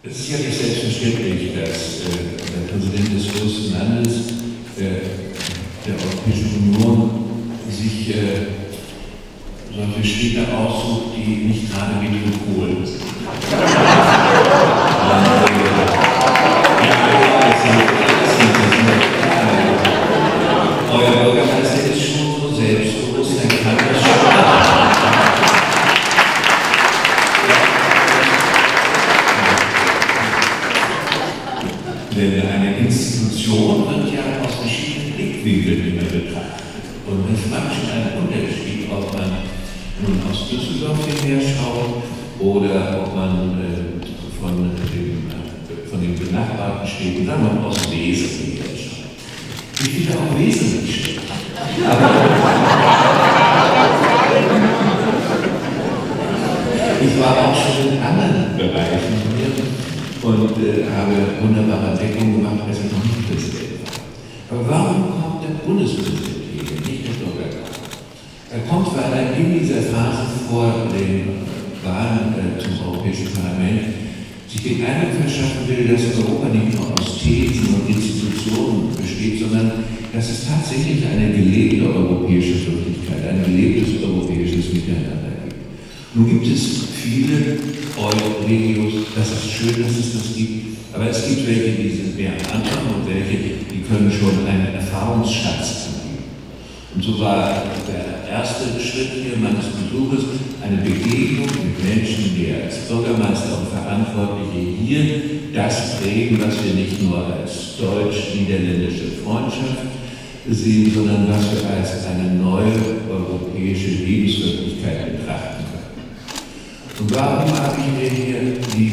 Es ist ja nicht selbstverständlich, dass der Präsident des größten Landes der Europäischen Union sich solche Städte aussucht, die nicht gerade Metropolen sind. Euer Bürgermeister ist schon so selbstbewusst, er kann das schon machen. Denn eine Institution wird ja aus verschiedenen Blickwinkeln immer betrachtet. Und es macht schon einen Unterschied, ob man nun aus Düsseldorf hierher schaut oder ob man von den benachbarten Städten, sagen wir mal aus Wesen hierher schaut. Ich finde auch Wesen nicht schlecht. Ich war auch schon in anderen Bereichen hier und habe wunderbare Entdeckungen gemacht, als ich noch nicht Präsident war. Aber warum kommt der Bundespräsident hier, nicht der Bürgermeister? Er kommt, weil er in dieser Phase vor den Wahlen zum Europäischen Parlament sich den Eindruck verschaffen will, dass Europa nicht nur aus Thesen und Institutionen besteht, sondern dass es tatsächlich eine gelebte europäische Wirklichkeit, ein gelebtes europäisches Miteinander gibt. Nun gibt es viele Euro-Regios, das ist schön, dass es das gibt, aber es gibt welche, die sind mehr am Anfang und welche, die können schon einen Erfahrungsschatz anbieten. Und so war der erste Schritt hier meines Besuches eine Begegnung mit Menschen, die als Bürgermeister und Verantwortliche hier das prägen, was wir nicht nur als deutsch-niederländische Freundschaft sehen, sondern was wir als eine neue europäische Lebenswirklichkeit betrachten können. Und warum habe ich mir hier die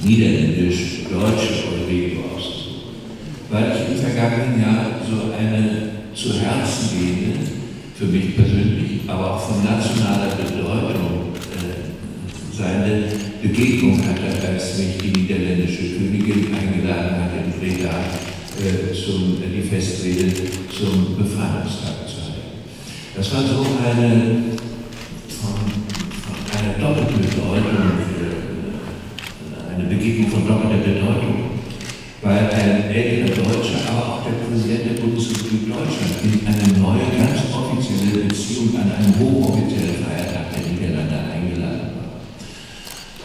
niederländisch-deutsche Euregio ausgesucht? Weil ich im vergangenen Jahr so eine zu Herzen gehende, für mich persönlich, aber auch von nationaler Bedeutung seine Begegnung hatte, als mich die niederländische Königin eingeladen hat, in Breda die Festrede zum Befreiungstag zu halten. Das war so eine doppelte Bedeutung, eine Begegnung von doppelter Bedeutung, weil ein älterer Deutscher, aber auch der Präsident der Bundesrepublik Deutschland in eine neue, ganz offizielle Beziehung an einen hochoffiziellen Feiertag der Niederlande eingeladen war.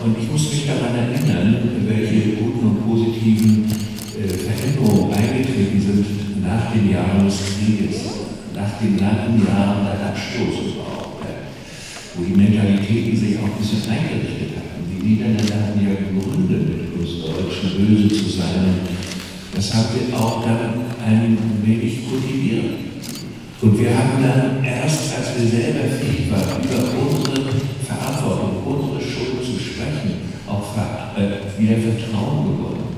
Und ich muss mich daran erinnern, welche guten und positiven Veränderungen eingetreten sind nach den Jahren des Krieges, nach den langen Jahren der Abstoßungsarbeit, wo die Mentalitäten sich auch ein bisschen eingerichtet hatten. Die Niederländer hatten ja gegründet, mit uns Deutschen böse zu sein. Das haben wir auch dann ein wenig kultiviert. Und wir haben dann erst, als wir selber fähig waren, über unsere Verantwortung, unsere Schuld zu sprechen, auch wieder Vertrauen gewonnen.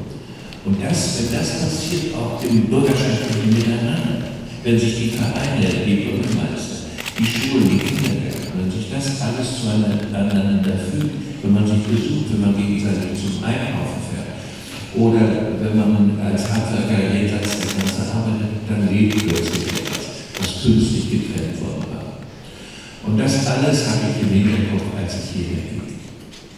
Und wenn das passiert auch im bürgerschaftlichen Miteinander, wenn sich die Vereine, die Bürgermeister, die Schulen, die Kindergärten, wenn sich das alles zueinander fügt, wenn man sich besucht, wenn man gegenseitig zum Einkaufen fährt, oder wenn man als Handwerker jenseits der Grenze arbeitet, dann lebt plötzlich etwas, was künstlich getrennt worden war. Und das alles hatte ich im Hinterkopf, als ich hierher ging.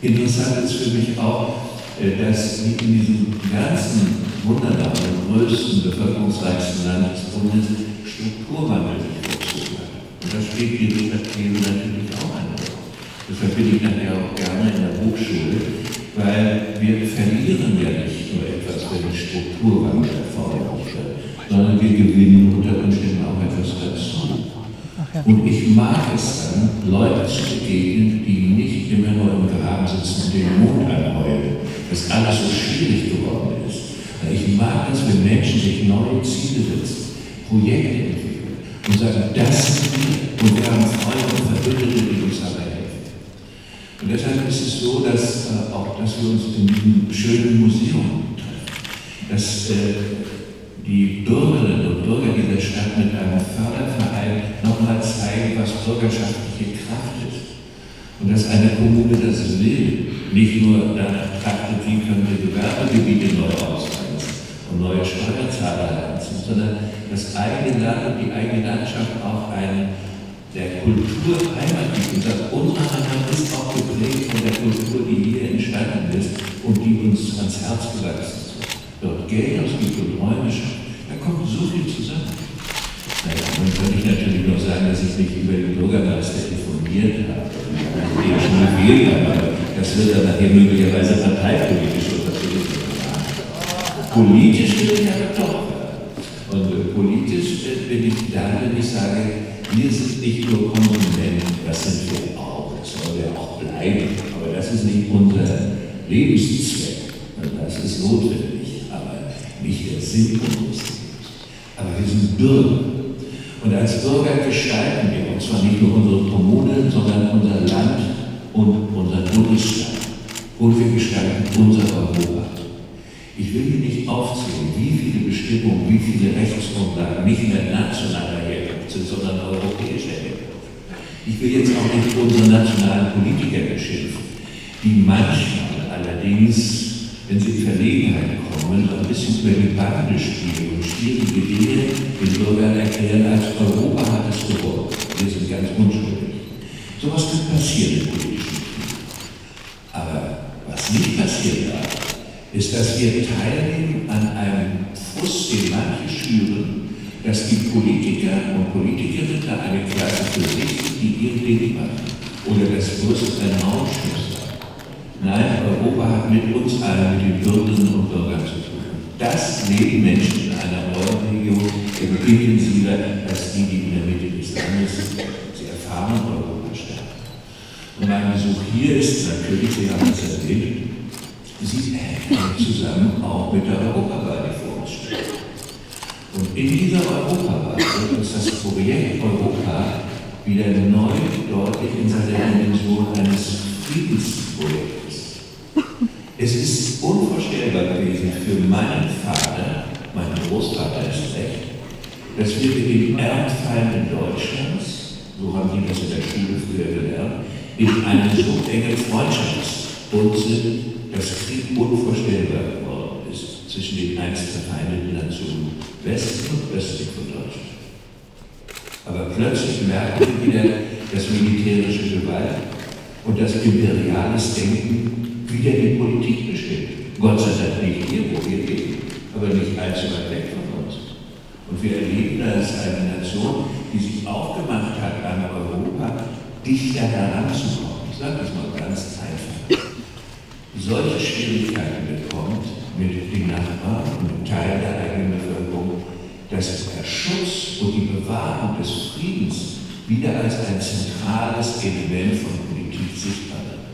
Interessant ist für mich auch, dass in diesem ganzen wunderbaren, größten, bevölkerungsreichsten Land des Bundes Strukturwandel sich vollzogen hat. Und da spielt die Wirtschaftsthese natürlich auch eine Rolle. Deshalb bin ich nachher auch gerne in der Hochschule, weil wir verlieren ja nicht nur etwas, wenn Strukturwandel erforderlich wird, sondern wir gewinnen unter Umständen auch etwas dazu. Und ich mag es dann, Leuten zu begegnen, die nicht immer nur im Graben sitzen und den Mond anheulen, dass alles so schwierig geworden ist. Ich mag es, wenn Menschen sich neue Ziele setzen, Projekte entwickeln und sagen, das sind wir und wir haben Freunde und Verbündete, die uns dabei helfen. Und deshalb ist es so, dass wir uns in diesem schönen Museum treffen, dass die Bürgerinnen und Bürger dieser Stadt mit einem Förderverein nochmal zeigen, was bürgerschaftliche Kraft ist. Und dass eine Kommune das will, nicht nur danach trachtet, wie können wir Gewerbegebiete neu ausgrenzen und neue Steuerzahler heranziehen, sondern das eigene Land und die eigene Landschaft auch der Kultur Heimat gibt und sagt, unsere Heimat ist auch geprägt von der Kultur, die hier entsteht. entstanden ist und die uns ans Herz gewachsen ist. Dort Geld ausgibt und Räume schafft, da kommt so viel zusammen. Naja, dann könnte ich natürlich noch sagen, dass ich mich über den Bürgermeister informiert habe, den ich schon gewählt habe, aber das wird dann nachher möglicherweise parteipolitisch unterschiedlich sein. Politisch will ich aber doch. Und politisch bin ich da, wenn ich sage, wir sind nicht nur Konsumenten, das sind wir auch, das sollen wir auch bleiben, aber das ist nicht unser Lebenszweck, und das ist notwendig, aber nicht der Sinn unseres Lebens. Aber wir sind Bürger. Und als Bürger gestalten wir, und zwar nicht nur unsere Kommune, sondern unser Land und unseren Bundesstaat. Und wir gestalten unser Europa. Ich will hier nicht aufzählen, wie viele Bestimmungen, wie viele Rechtsgrundlagen nicht mehr nationaler Herkunft sind, sondern europäischer Herkunft. Ich will jetzt auch nicht unsere nationalen Politiker beschimpfen, die manchmal allerdings, wenn sie in Verlegenheit kommen, ein bisschen über die Bande spielen und schwierige Dinge den Bürgern erklären, als Europa hat es gewollt. Wir sind ganz unschuldig. So etwas kann passieren im politischen Krieg. Aber was nicht passieren darf, ist, dass wir teilnehmen an einem Frust, den manche schüren, dass die Politiker und Politikerinnen da eine Klasse für sich, die ihr Ding machen, oder das größte ein Raumschiff sein. Nein, Europa hat mit uns allen, mit den Bürgerinnen und Bürgern zu tun. Das leben Menschen in einer Region intensiver als die in der Mitte des Landes sind. Sie erfahren Europa stark. Und mein Besuch hier ist natürlich, Sie haben es erlebt, sie hängt zusammen auch mit der Europawahl, die vor uns steht. Und in dieser Europawahl wird uns das Projekt Europa wieder neu deutlich in seiner Dimension eines Friedensprojektes. Es ist unvorstellbar gewesen für meinen Vater, meinen Großvater ist recht, dass wir mit den Erdfeinden Deutschlands, so haben die das in der Schule früher gelernt, in eine so enge Freundschaftsbund sind, dass Krieg unvorstellbar geworden ist zwischen den einst verfeindeten Nationen Westen und östlich von Deutschland. Aber plötzlich merken wir wieder, dass militärische Gewalt und das imperiales Denken wieder die Politik bestimmt. Gott sei Dank nicht hier, wo wir leben, aber nicht allzu weit weg von uns. Und wir erleben, dass eine Nation, die sich aufgemacht hat, an Europa dichter heranzukommen, ich sage das mal ganz einfach, solche Schwierigkeiten bekommt mit den Nachbarn und mit Teilen der eigenen Bevölkerung, dass der Schutz und die Bewahrung des Friedens wieder als ein zentrales Element von Politik sichtbar wird.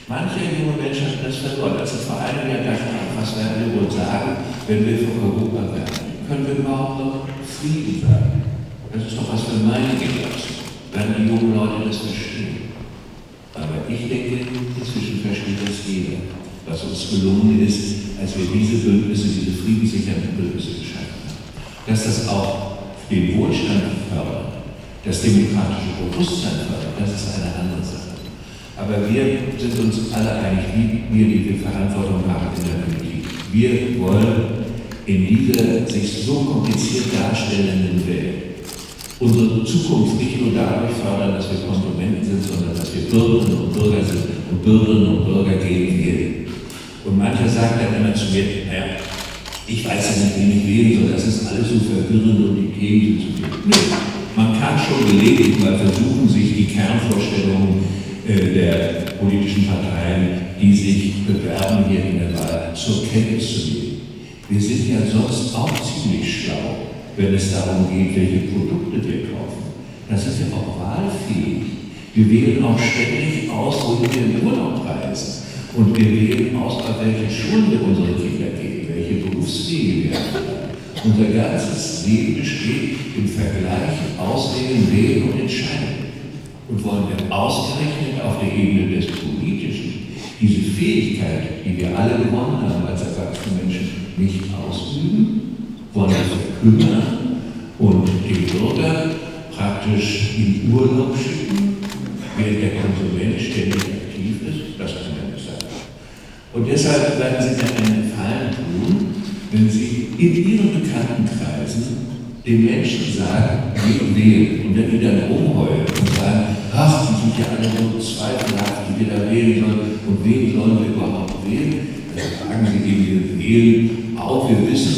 Manche junge Menschen haben das verloren, als sie vor einem Jahr dachten, was werden wir wohl sagen, wenn wir für Europa werden? Können wir überhaupt noch Frieden sagen? Das ist doch was für meine Generation. Werden die jungen Leute das verstehen? Aber ich denke, inzwischen versteht das jeder, was uns gelungen ist, als wir diese Bündnisse, diese friedenssichernden Bündnisse geschaffen haben. Dass das auch den Wohlstand fördert, das demokratische Bewusstsein fördert, das ist eine andere Sache. Aber wir sind uns alle einig, wie wir Verantwortung haben in der Politik. Wir wollen in dieser sich so kompliziert darstellenden Welt unsere Zukunft nicht nur dadurch fördern, dass wir Konsumenten sind, sondern dass wir Bürgerinnen und Bürger sind und Bürgerinnen und Bürger gehen wählen. Und mancher sagt dann immer zu mir, naja, ich weiß ja nicht, wen ich wählen soll, das ist alles so verwirrend und die Themen sind zu viel. Nee, man kann schon gelegentlich mal versuchen, sich die Kernvorstellungen der politischen Parteien, die sich bewerben hier in der Wahl, zur Kenntnis zu nehmen. Wir sind ja sonst auch ziemlich schlau, wenn es darum geht, welche Produkte wir kaufen. Das ist ja auch wahlfähig. Wir wählen auch ständig aus, wohin wir in Urlaub reisen. Und wir wählen aus, auf welche Schulen wir unsere Kinder gehen, welche Berufswege wir haben. Unser ganzes Leben besteht im Vergleich, Auswählen, Wählen und Entscheiden. Und wollen wir ausgerechnet auf der Ebene des Politischen diese Fähigkeit, die wir alle gewonnen haben als erwachsene Menschen, nicht ausüben? Wollen wir verkümmern und den Bürger praktisch in Urlaub schicken, während der Konsument ständig aktiv ist? Das kann man nicht sagen. Und deshalb werden Sie mir einen Gefallen tun, wenn Sie in Ihren Bekanntenkreisen den Menschen sagen, wir wählen. Und wenn die dann rumheulen und sagen, ach, sind ja alle so zweifelhaft, die wir da wählen sollen und wen sollen wir überhaupt wählen. Da sagen sie eben, wir wählen auch, wir wissen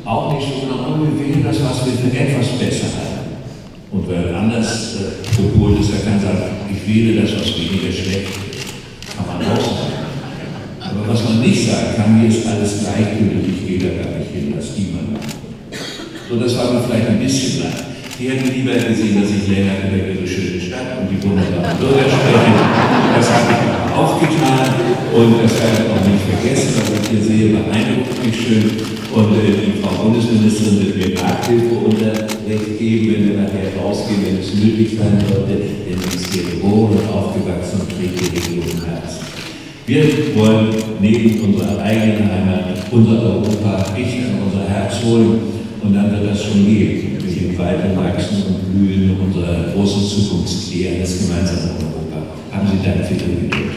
auch nicht so genau, aber wir wählen das, was wir für etwas besser halten. Und wer anders gepolt ist, der kann sagen, ich wähle das, was weniger schlecht ist. Kann man auch sagen. Aber was man nicht sagen kann, mir ist alles gleichgültig, ich gehe da gar nicht hin, lass die mal machen. So, das war mir vielleicht ein bisschen lang. Die hätten lieber gesehen, dass ich länger über ihre schöne Stadt und die wunderbaren Bürger spreche. Das habe ich aber auch getan und das werde ich auch nicht vergessen, was ich hier sehe, beeindruckt mich schön. Und die Frau Bundesministerin wird mir Nachhilfe Unterricht geben, wenn wir nachher rausgehen, wenn es nötig sein sollte, denn sie ist hier geboren und aufgewachsen und trägt die Region im Herzen. Wir wollen neben unserer eigenen Heimat unser Europa nicht an unser Herz holen und dann wird das schon gehen. Wir weiter wachsen und blühen in unserer großen Zukunftsidee eines gemeinsamen Europa. Haben Sie Dank für Ihre Geduld.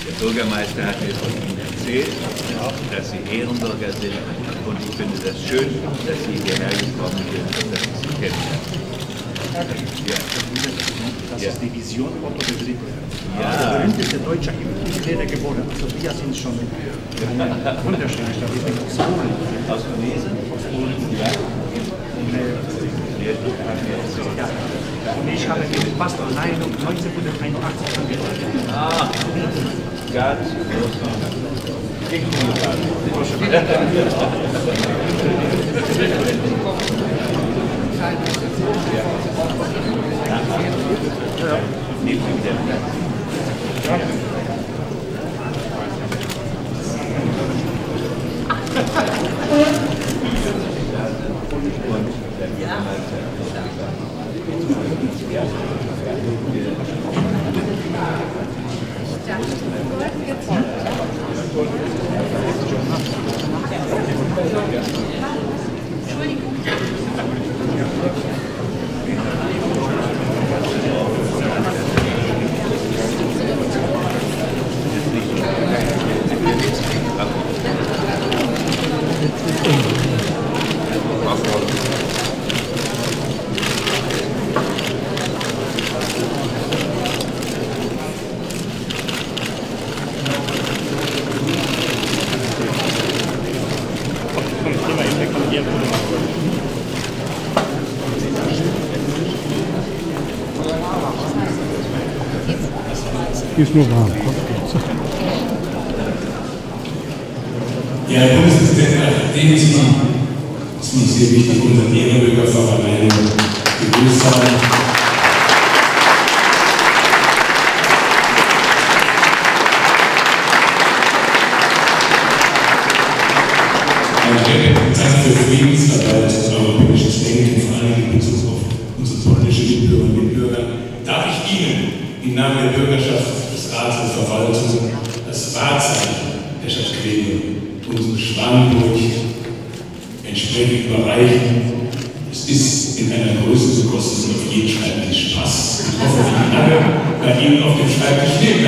Der Bürgermeister hat mir von Ihnen erzählt, dass Sie Ehrenbürger sind und ich finde das schön, dass Sie hierher gekommen sind und dass ich Sie kennenlernen. Das ist die Vision Otto der Dritte. Ja. Der berühmteste Deutsche im Leder geboren. Also wir sind schon wunderschöne Stadt. Ich bin aus Polen. Aus Tunesien? Aus Polen. Ja. Und ich habe mit Pastor allein 1981 angefangen. Ah, ganz nehmen Sie wieder. Hier ist nur warm. Ja, Herr Bundespräsident, nachdem Sie, das ist uns sehr wichtig, unseren Ehrenbürgerverein gegrüßt haben. Eine Repräsentant für Friedensarbeit und europäisches Denken, vor allem in Bezug auf unsere polnische Mitbürgerinnen und Mitbürger, darf ich Ihnen im Namen der Bürgerschaft des Rats und Verwaltung das Wahrzeichen der Stadt Kleve, unsere Schwanenburg, entsprechend überreichen. Es ist in einer Größe, so kostet es auf jeden Schreibtisch Spaß. Ich hoffe, wie lange bei Ihnen auf dem Schreibtisch stehen